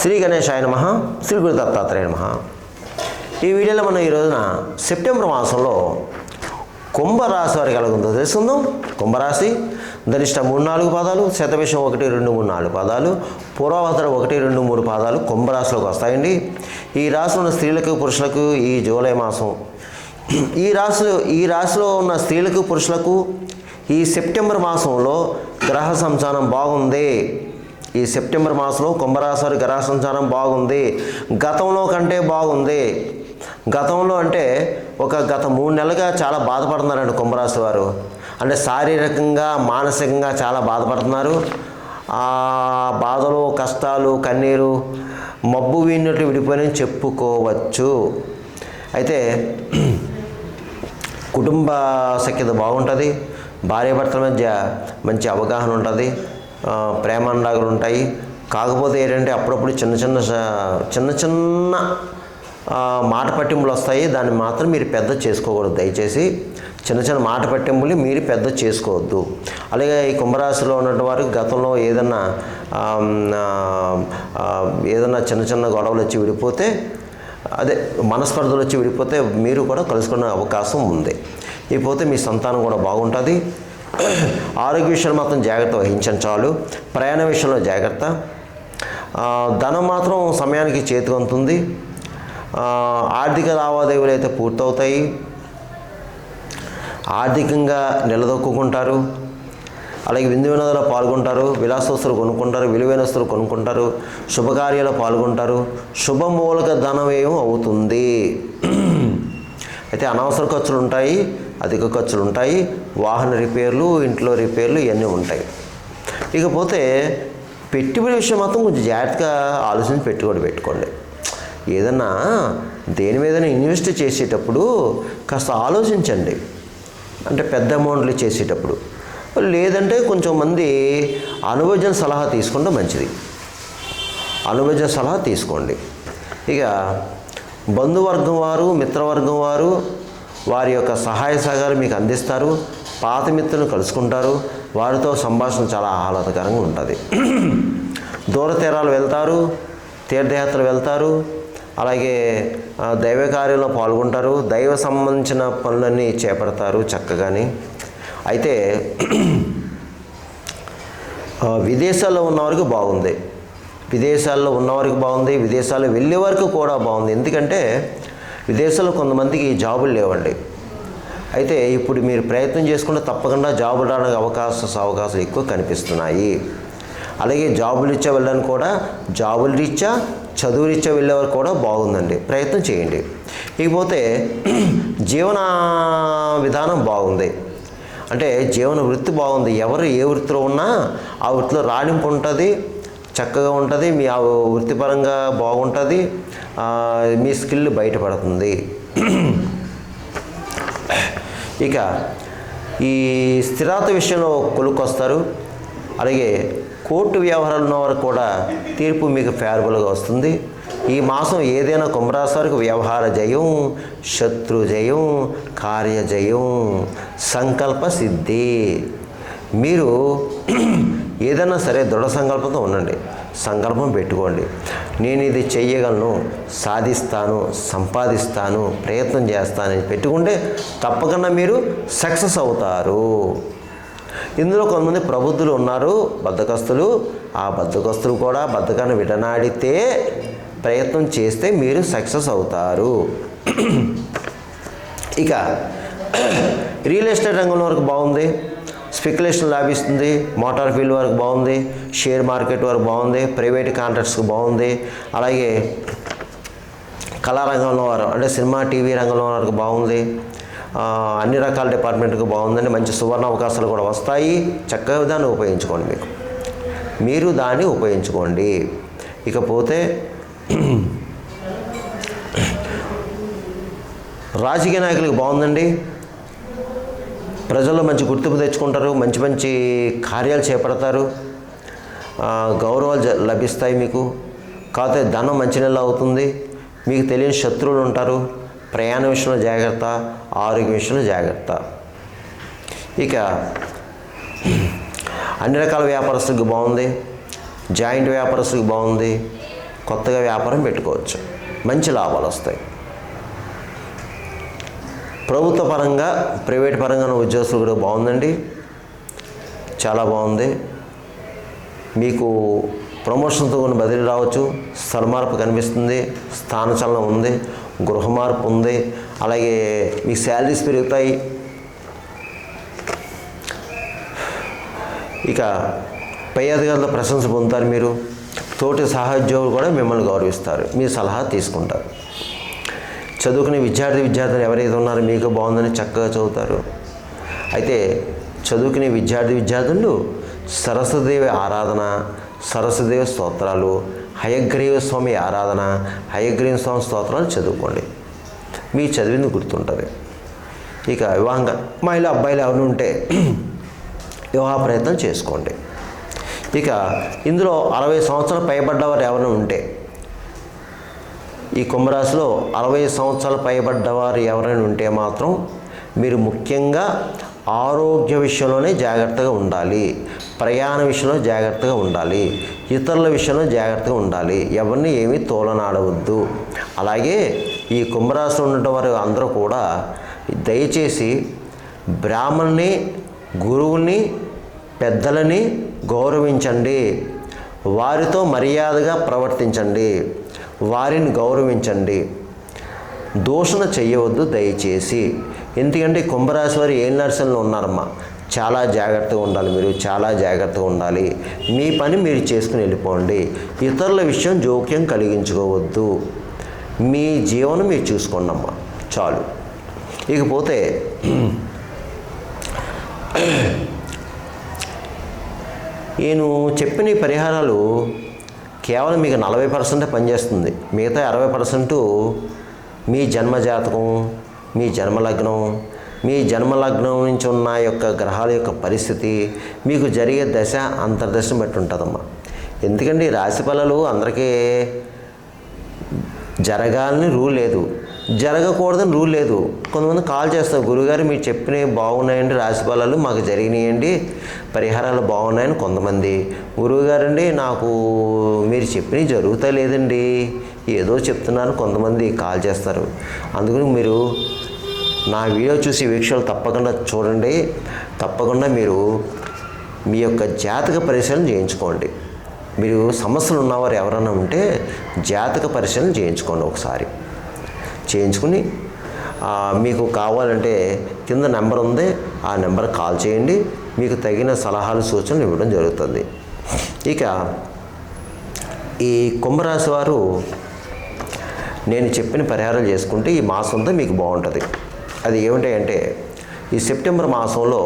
శ్రీ గణేశాయ నమః, శ్రీ గురు దత్తాత్రేయ నమః. ఈ వీడియోలో మనం ఈ రోజున సెప్టెంబర్ మాసంలో కుంభరాశి వారికి ఎలాగుందో తెలుసుకుందాం. కుంభరాశి ధనిష్ట 3-4 పాదాలు, శతభిషం 1-2-3-4 పాదాలు, పూర్వాభద్ర 1-2-3 పాదాలు కుంభరాశిలోకి వస్తాయండి. ఈ రాశిలో ఉన్న స్త్రీలకు పురుషులకు ఈ జూలై మాసం ఈ రాశిలో ఉన్న స్త్రీలకు పురుషులకు ఈ సెప్టెంబర్ మాసంలో గ్రహ సంచారం బాగుంది. ఈ సెప్టెంబర్ మాసంలో కుంభరాశి వారి గ్రహ సంచారం బాగుంది. గతంలో కంటే బాగుంది. గతంలో అంటే గత 3 నెలలుగా చాలా బాధపడుతున్నారండి కుంభరాశి వారు. అంటే శారీరకంగా మానసికంగా చాలా బాధపడుతున్నారు. ఆ బాధలు కష్టాలు కన్నీరు మబ్బు వీడినట్టు విడిపోయినని చెప్పుకోవచ్చు. అయితే కుటుంబ సఖ్యత బాగుంటుంది. భార్యాభర్తల మధ్య మంచి అవగాహన ఉంటుంది. ప్రేమానురాగాలు ఉంటాయి. కాకపోతే ఏంటంటే అప్పుడప్పుడు చిన్న చిన్న మాట పట్టింపులు వస్తాయి. దాన్ని మాత్రం మీరు పెద్ద చేసుకోకూడదు. దయచేసి చిన్న మాట పట్టింపులు మీరు పెద్ద చేసుకోవద్దు. అలాగే ఈ కుంభరాశిలో ఉన్నటువంటి వారికి గతంలో ఏదన్నా చిన్న గొడవలు వచ్చి విడిపోతే, అదే మనస్పర్ధలు వచ్చి విడిపోతే మీరు కూడా కలుసుకునే అవకాశం ఉంది. ఇకపోతే మీ సంతానం కూడా బాగుంటుంది. ఆరోగ్య విషయంలో మాత్రం జాగ్రత్త వహించండి చాలు. ప్రయాణ విషయంలో జాగ్రత్త. ధనం మాత్రం సమయానికి చేతికి అందుతుంది. ఆర్థిక లావాదేవీలు అయితే పూర్తవుతాయి. ఆర్థికంగా నిలదొక్కుంటారు. అలాగే విందు వినోదాల్లో పాల్గొంటారు. విలాసవస్తువులు కొనుక్కుంటారు. విలువైన వస్తువులు కొనుక్కుంటారు. శుభకార్యాల్లో పాల్గొంటారు. శుభమూలక ధన వ్యయం అవుతుంది. అయితే అనవసర ఖర్చులు ఉంటాయి, అధిక ఖర్చులు ఉంటాయి. వాహన రిపేర్లు, ఇంట్లో రిపేర్లు ఇవన్నీ ఉంటాయి. ఇకపోతే పెట్టుబడి విషయం మాత్రం కొంచెం జాగ్రత్తగా ఆలోచించి పెట్టుకోండి. ఏదన్నా దేని మీదైనా ఇన్వెస్ట్ చేసేటప్పుడు కాస్త ఆలోచించండి. అంటే పెద్ద అమౌంట్లు చేసేటప్పుడు. లేదంటే కొంచెం మంది అనుభవజ్ఞ సలహా తీసుకుంటే మంచిది. అనుభవజ్ఞ సలహా తీసుకోండి. ఇక బంధువర్గం వారు, మిత్రవర్గం వారు వారి యొక్క సహాయ సహకారం మీకు అందిస్తారు. పాత మిత్రులను కలుసుకుంటారు. వారితో సంభాషణ చాలా ఆహ్లాదకరంగా ఉంటుంది. దూర తీరాలు వెళ్తారు, తీర్థయాత్రలు వెళ్తారు. అలాగే దైవ కార్యంలో పాల్గొంటారు. దైవ సంబంధించిన పనులన్నీ చేపడతారు చక్కగాని. అయితే విదేశాల్లో ఉన్నవారికి బాగుంది. విదేశాల్లో వెళ్ళే వరకు కూడా బాగుంది. ఎందుకంటే విదేశాల్లో కొంతమందికి జాబులు లేవండి. అయితే ఇప్పుడు మీరు ప్రయత్నం చేసుకుంటే తప్పకుండా జాబులు రావడానికి అవకాశాలు ఎక్కువ కనిపిస్తున్నాయి. అలాగే జాబులు రీత్యా వెళ్ళడానికి కూడా, జాబులు రీత్యా చదువు రీత్యా వెళ్ళేవారు కూడా బాగుందండి. ప్రయత్నం చేయండి. ఇకపోతే జీవన విధానం బాగుంది. అంటే జీవన వృత్తి బాగుంది. ఎవరు ఏ వృత్తిలో ఉన్నా ఆ వృత్తిలో రాణింపు ఉంటుంది, చక్కగా ఉంటుంది. మీ ఆ వృత్తిపరంగా బాగుంటుంది. మీ స్కిల్ బయటపడుతుంది. ఇక ఈ స్థిరాత విషయంలో కొలుక్కొస్తారు. అలాగే కోర్టు వ్యవహారాలు ఉన్నవారు కూడా తీర్పు మీకు ఫేవరబుల్గా వస్తుంది. ఈ మాసం ఏదైనా కుంభరాశి వారికి వ్యవహార జయం, శత్రు జయం, కార్యజయం, సంకల్ప సిద్ధి. మీరు ఏదైనా సరే దృఢ సంకల్పంతో ఉండండి. సంకల్పం పెట్టుకోండి. నేను ఇది చెయ్యగలను, సాధిస్తాను, సంపాదిస్తాను, ప్రయత్నం చేస్తానని పెట్టుకుంటే తప్పకుండా మీరు సక్సెస్ అవుతారు. ఇందులో కొంతమంది ప్రబుద్ధులు ఉన్నారు, బద్ధకస్తులు. ఆ బద్ధకస్తులు కూడా బద్ధకాన్ని విడనాడితే, ప్రయత్నం చేస్తే మీరు సక్సెస్ అవుతారు. ఇక రియల్ ఎస్టేట్ రంగంలో వరకు బాగుంది. స్పెక్యులేషన్ లాభిస్తుంది. మోటార్ ఫీల్డ్ వరకు బాగుంది. షేర్ మార్కెట్ వరకు బాగుంది. ప్రైవేట్ కాంట్రాక్ట్స్కి బాగుంది. అలాగే కళారంగంలో వారు అంటే సినిమా టీవీ రంగంలో వరకు బాగుంది. అన్ని రకాల డిపార్ట్మెంట్కి బాగుందండి. మంచి సువర్ణ అవకాశాలు కూడా వస్తాయి. చక్కగా దాన్ని ఉపయోగించుకోండి. మీరు దాన్ని ఉపయోగించుకోండి. ఇకపోతే రాజకీయ నాయకులకు బాగుందండి. ప్రజల్లో మంచి గుర్తింపు తెచ్చుకుంటారు. మంచి కార్యాలు చేపడతారు. గౌరవాలు లభిస్తాయి మీకు. కాకపోతే ధనం మంచి నెల అవుతుంది. మీకు తెలియని శత్రువులు ఉంటారు. ప్రయాణ విషయంలో జాగ్రత్త, ఆరోగ్య విషయంలో జాగ్రత్త. ఇక అన్ని రకాల వ్యాపారస్తులకు బాగుంది. జాయింట్ వ్యాపారస్తులకు బాగుంది. కొత్తగా వ్యాపారం పెట్టుకోవచ్చు, మంచి లాభాలు వస్తాయి. ప్రభుత్వ పరంగా ప్రైవేట్ పరంగా ఉద్యోగస్తులు కూడా బాగుందండి, చాలా బాగుంది. మీకు ప్రమోషన్తో కొన్ని బదిలీ రావచ్చు, స్థల మార్పు కనిపిస్తుంది, స్థానచలనం ఉంది, గృహ మార్పు ఉంది, అలాగే మీ శాలరీస్ పెరుగుతాయి. ఇక పై అధికారుల ప్రశంస పొందుతారు. మీరు తోటి సహోద్యోగులు కూడా మిమ్మల్ని గౌరవిస్తారు, మీ సలహా తీసుకుంటారు. చదువుకునే విద్యార్థులు ఎవరైతే ఉన్నారో మీకు బాగుందని చక్కగా చదువుతారు. అయితే చదువుకునే విద్యార్థులు సరస్వతీదేవి ఆరాధన, సరస్వతీదేవి స్తోత్రాలు, హయగ్రీవ స్వామి ఆరాధన, హయగ్రీవ స్వామి స్తోత్రాలు చదువుకోండి, మీ చదివింది గుర్తుంటుంది. ఇక వివాహంగా అమ్మాయిలు అబ్బాయిలు ఎవరు ఉంటే వివాహ ప్రయత్నం చేసుకోండి. ఇక ఇందులో 60 సంవత్సరాలు పైబడ్డవారు ఎవరైనా ఉంటే, ఈ కుంభరాశిలో 60 సంవత్సరాలు పైబడ్డవారు ఎవరైనా ఉంటే మాత్రం మీరు ముఖ్యంగా ఆరోగ్య విషయంలోనే జాగ్రత్తగా ఉండాలి, ప్రయాణ విషయంలో జాగ్రత్తగా ఉండాలి, ఇతరుల విషయంలో జాగ్రత్తగా ఉండాలి, ఎవరిని ఏమీ తోలనాడవద్దు. అలాగే ఈ కుంభరాశిలో ఉన్నవారు అందరూ కూడా దయచేసి బ్రాహ్మణుని, గురువుని, పెద్దలని గౌరవించండి, వారితో మర్యాదగా ప్రవర్తించండి, వారిని గౌరవించండి, దూషణ చేయవద్దు దయచేసి. ఎందుకంటే కుంభరాశి వారు ఏళ్ళ నర్సనలో ఉన్నారమ్మా, చాలా జాగ్రత్తగా ఉండాలి, మీరు చాలా జాగ్రత్తగా ఉండాలి. మీ పని మీరు చేసుకుని వెళ్ళిపోండి, ఇతరుల విషయం జోక్యం కలిగించుకోవద్దు, మీ జీవనం మీరు చూసుకోండి అమ్మా, చాలు. ఇకపోతే నేను చెప్పిన ఈ పరిహారాలు కేవలం మీకు 40% పనిచేస్తుంది, మిగతా 60% మీ జన్మజాతకం, మీ జన్మలగ్నం, మీ జన్మలగ్నం నుంచి ఉన్న యొక్క గ్రహాల యొక్క పరిస్థితి, మీకు జరిగే దశ అంతర్దశను బట్టి ఉంటుందమ్మా. ఎందుకంటే ఈ రాశి ఫలాలు అందరికీ జరగాలని రూల్ లేదు, జరగకూడదని రూల్ లేదు. కొంతమంది కాల్ చేస్తారు, గురుగారు మీరు చెప్పినవి బాగున్నాయండి, రాశి ఫలాలు మాకు జరిగినాయండి, పరిహారాలు బాగున్నాయని కొంతమంది. గురువుగారండి నాకు మీరు చెప్పినవి జరుగుతా లేదండి, ఏదో చెప్తున్నారు కొంతమంది కాల్ చేస్తారు. అందుకని మీరు నా వీడియో చూసి వీక్షలు తప్పకుండా చూడండి, తప్పకుండా మీరు మీ యొక్క జాతక పరిశీలన చేయించుకోండి. మీరు సమస్యలు ఉన్నవారు ఎవరైనా ఉంటే జాతక పరిశీలన చేయించుకోండి, ఒకసారి చేయించుకుని మీకు కావాలంటే కింద నెంబర్ ఉంది, ఆ నెంబర్ కాల్ చేయండి, మీకు తగిన సలహాలు సూచనలు ఇవ్వడం జరుగుతుంది. ఇక ఈ కుంభరాశి వారు నేను చెప్పిన పరిహారాలు చేసుకుంటే ఈ మాసంతో మీకు బాగుంటుంది. అది ఏమిటంటే ఈ సెప్టెంబర్ మాసంలో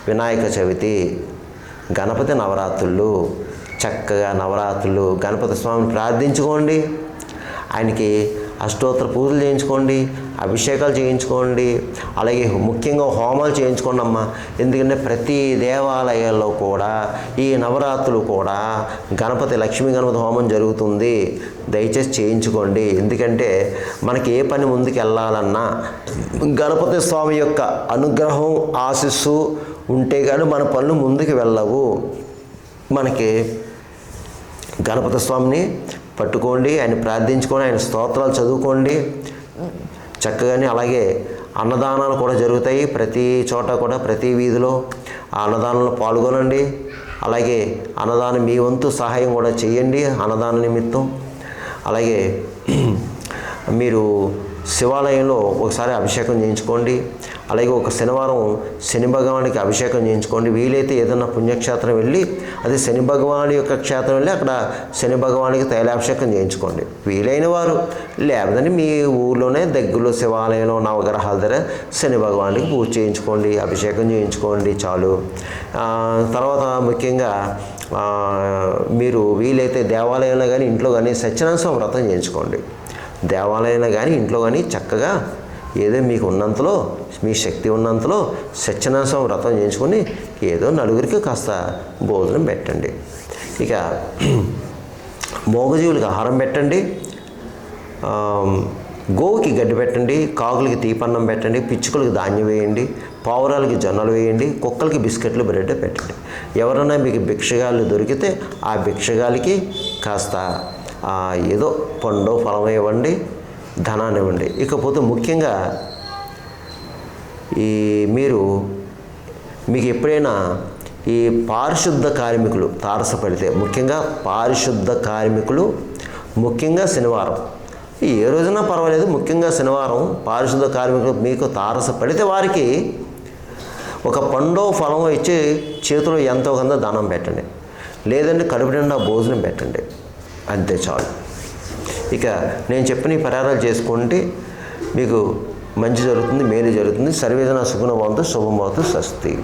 వినాయక చవితి, గణపతి నవరాత్రులు, చక్కగా నవరాత్రులు గణపతి స్వామిని ప్రార్థించుకోండి, ఆయనకి అష్టోత్తర పూజలు చేయించుకోండి, అభిషేకాలు చేయించుకోండి, అలాగే ముఖ్యంగా హోమాలు చేయించుకోండి అమ్మ. ఎందుకంటే ప్రతి దేవాలయాల్లో కూడా ఈ నవరాత్రులు కూడా లక్ష్మీ గణపతి హోమం జరుగుతుంది, దయచేసి చేయించుకోండి. ఎందుకంటే మనకి ఏ పని ముందుకు వెళ్ళాలన్నా గణపతి స్వామి యొక్క అనుగ్రహం, ఆశీస్సు ఉంటే కానీ మన పనులు ముందుకు వెళ్ళవు. మనకి గణపతి స్వామిని పట్టుకోండి, ఆయన ప్రార్థించుకోండి, ఆయన స్తోత్రాలు చదువుకోండి చక్కగానే. అలాగే అన్నదానాలు కూడా జరుగుతాయి ప్రతి చోట కూడా, ప్రతి వీధిలో ఆ అన్నదానంలో పాల్గొనండి. అలాగే అన్నదానం మీ వంతు సహాయం కూడా చేయండి అన్నదాన నిమిత్తం. అలాగే మీరు శివాలయంలో ఒకసారి అభిషేకం చేయించుకోండి. అలాగే ఒక శనివారం శని భగవానికి అభిషేకం చేయించుకోండి. వీలైతే ఏదన్నా పుణ్యక్షేత్రం వెళ్ళి, అది శని భగవాని యొక్క క్షేత్రం వెళ్ళి అక్కడ శని భగవానికి తైలాభిషేకం చేయించుకోండి వీలైన వారు. లేకపోతే మీ ఊర్లోనే దగ్గరలో శివాలయంలో నవగ్రహాల దగ్గర శని భగవానికి పూజ చేయించుకోండి, అభిషేకం చేయించుకోండి, చాలు. తర్వాత ముఖ్యంగా మీరు వీలైతే దేవాలయంలో కానీ ఇంట్లో కానీ సత్యనారాయణ స్వామి వ్రతం చేయించుకోండి. దేవాలయంలో కానీ ఇంట్లో కానీ చక్కగా ఏదో మీకు ఉన్నంతలో, మీ శక్తి ఉన్నంతలో సత్యనారాయణ స్వామి వ్రతం చేయించుకొని ఏదో నలుగురికి కాస్త భోజనం పెట్టండి. ఇక మోగజీవులకు ఆహారం పెట్టండి, గోవుకి గడ్డి పెట్టండి, కాకులకి తీపన్నం పెట్టండి, పిచ్చుకలకు ధాన్యం వేయండి, పావురాలకి జొన్నలు వేయండి, కుక్కలకి బిస్కెట్లు బ్రెడ్ పెట్టండి. ఎవరైనా మీకు భిక్షగాళ్ళు దొరికితే ఆ భిక్షగాలికి కాస్త ఏదో పండో ఫలమో ఇవ్వండి, ధనాన్ని ఇవ్వండి. ఇకపోతే ముఖ్యంగా మీకు ఎప్పుడైనా ఈ పారిశుద్ధ కార్మికులు తారసపడితే, ముఖ్యంగా పారిశుద్ధ కార్మికులు, ముఖ్యంగా శనివారం, ఏ రోజున పర్వాలేదు, ముఖ్యంగా శనివారం పారిశుద్ధ కార్మికులు మీకు తారసపడితే వారికి ఒక పండో ఫలమో ఇచ్చి చేతిలో ఎంతో కొంత దానం పెట్టండి, లేదంటే కడుపు నిండా భోజనం పెట్టండి, అంతే చాలు. ఇక నేను చెప్పిన ఈ పరిహారాలు చేసుకుంటే మీకు మంచి జరుగుతుంది, మేలు జరుగుతుంది. సర్వేజన సుగుణభవంతు, శుభమవతు, స్వస్తి.